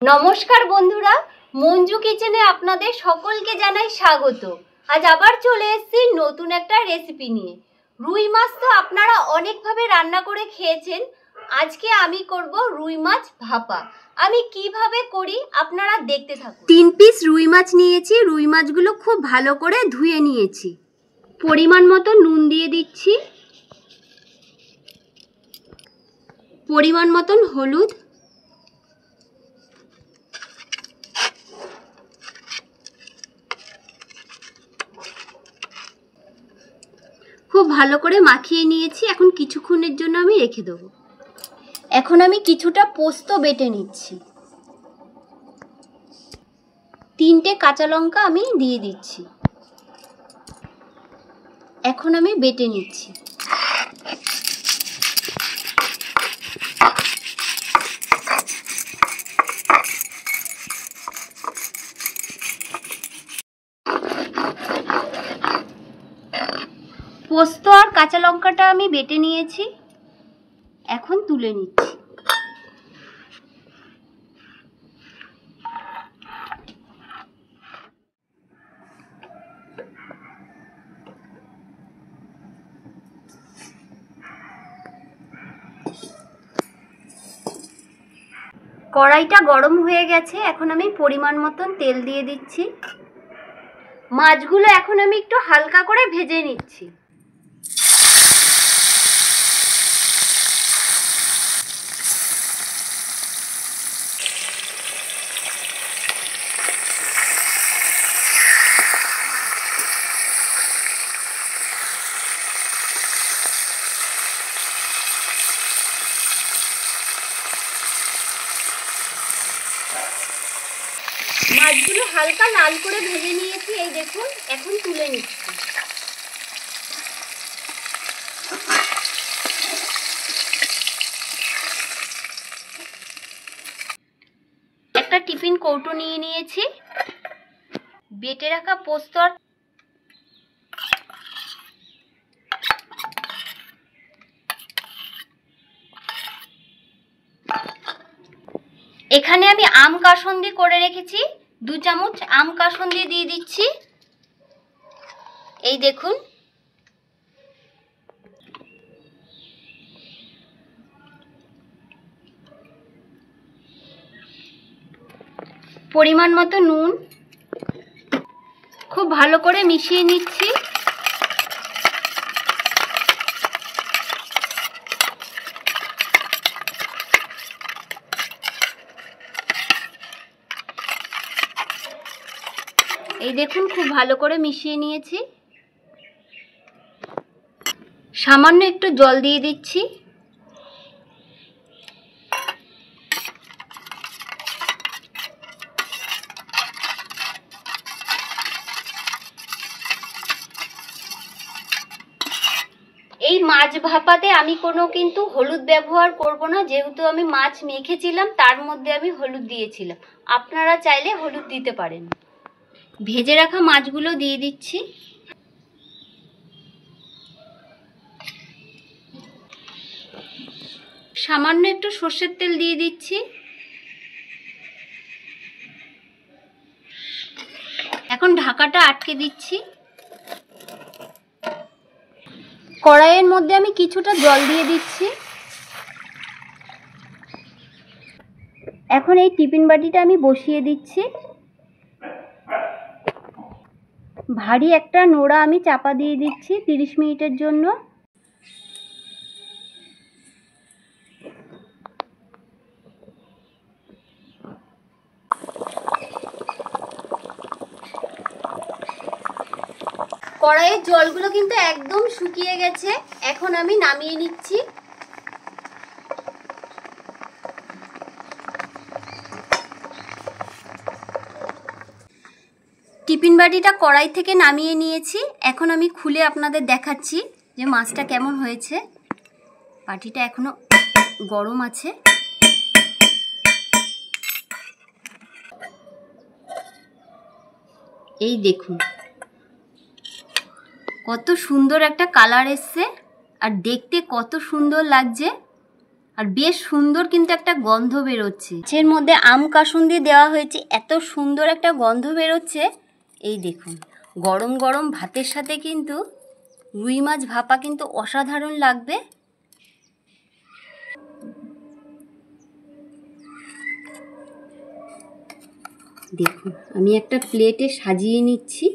নমস্কার বন্ধুরা, মঞ্জু কিচেনে আপনাদের সকলকে জানাই স্বাগত। আজ আবার চলে এসেছি নতুন একটা রেসিপি নিয়ে। রুই মাছ তো আপনারা অনেকভাবে রান্না করে খেয়েছেন। আজকে আমি করব রুই মাছ ভাপা। আমি কিভাবে করি আপনারা দেখতে থাকুন। 3 পিস রুই মাছ নিয়েছি। রুই মাছগুলো খুব ভালো করে ধুয়ে নিয়েছি। পরিমাণ মতো নুন দিয়ে দিচ্ছি, পরিমাণ মতন হলুদ, খুব ভালো করে মাখিয়ে নিয়েছি। এখন কিছুক্ষণের জন্য আমি রেখে দেবো। এখন আমি কিছুটা পোস্ত বেটে নিচ্ছি। 3টে কাঁচা লঙ্কা আমি দিয়ে দিচ্ছি। এখন আমি বেটে নিচ্ছি। পোস্ত আর কাঁচা লঙ্কাটা আমি বেটে নিয়েছি, এখন তুলে নিচ্ছি। কড়াইটা গরম হয়ে গেছে, এখন আমি পরিমাণ মতন তেল দিয়ে দিচ্ছি। মাছগুলো এখন আমি একটু হালকা করে ভেজে নিচ্ছি। মাছগুলো হালকা লাল করে ভেজে নিয়েছি, এই দেখুন। এখন তুলে নিচ্ছি। একটা টিফিন কৌটো নিয়ে নিয়েছি। বেটে রাখা পোস্ত আর এখানে আমি আম কাসুন্দি করে রেখেছি। 2 চামচ আম কাসুন্দি দিয়ে দিচ্ছি। এই দেখুন। পরিমাণ মতো নুন, খুব ভালো করে মিশিয়ে নিচ্ছি। এই দেখুন, খুব ভালো করে মিশিয়ে নিয়েছি। সামান্য একটু জল দিয়ে দিচ্ছি। এই মাছ ভাপাতে আমি কিন্তু হলুদ ব্যবহার করব না, যেহেতু আমি মাছ মেখেছিলাম তার মধ্যে আমি হলুদ দিয়েছিলাম। আপনারা চাইলে হলুদ দিতে পারেন। ভেজে রাখা মাছগুলো দিয়ে দিচ্ছি। সামান্য একটু সর্ষের তেল দিয়ে দিচ্ছি। এখন ঢাকাটা আটকে দিচ্ছি। কড়াইয়ের মধ্যে আমি কিছুটা জল দিয়ে দিচ্ছি। এখন এই টিফিন বাটিটা আমি বসিয়ে দিচ্ছি। ভারী একটা নোড়া আমি চাপা দিয়ে দিচ্ছি 30 মিনিটের জন্য। কড়াইয়ের জলগুলো কিন্তু একদম শুকিয়ে গেছে। এখন আমি নামিয়ে নিচ্ছি। টিফিন বাটিটা কড়াই থেকে নামিয়ে নিয়েছি। এখন আমি খুলে আপনাদের দেখাচ্ছি যে মাছটা কেমন হয়েছে। বাটিটা এখনো গরম আছে। এই দেখুন, কত সুন্দর একটা কালার এসছে আর দেখতে কত সুন্দর লাগছে। আর বেশ সুন্দর কিন্তু একটা গন্ধ বেরোচ্ছে। এর মধ্যে আম কাসুন্দি দেওয়া হয়েছে, এত সুন্দর একটা গন্ধ বেরোচ্ছে। এই দেখুন, গরম গরম ভাতের সাথে কিন্তু রুই মাছ ভাপা কিন্তু অসাধারণ লাগবে। দেখুন, আমি একটা প্লেটে সাজিয়ে নিচ্ছি।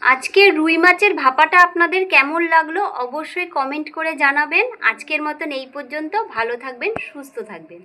আজকের রুই মাছের ভাপাটা আপনাদের কেমন লাগলো অবশ্যই কমেন্ট করে জানাবেন। আজকের মতন এই পর্যন্ত। ভালো থাকবেন, সুস্থ থাকবেন।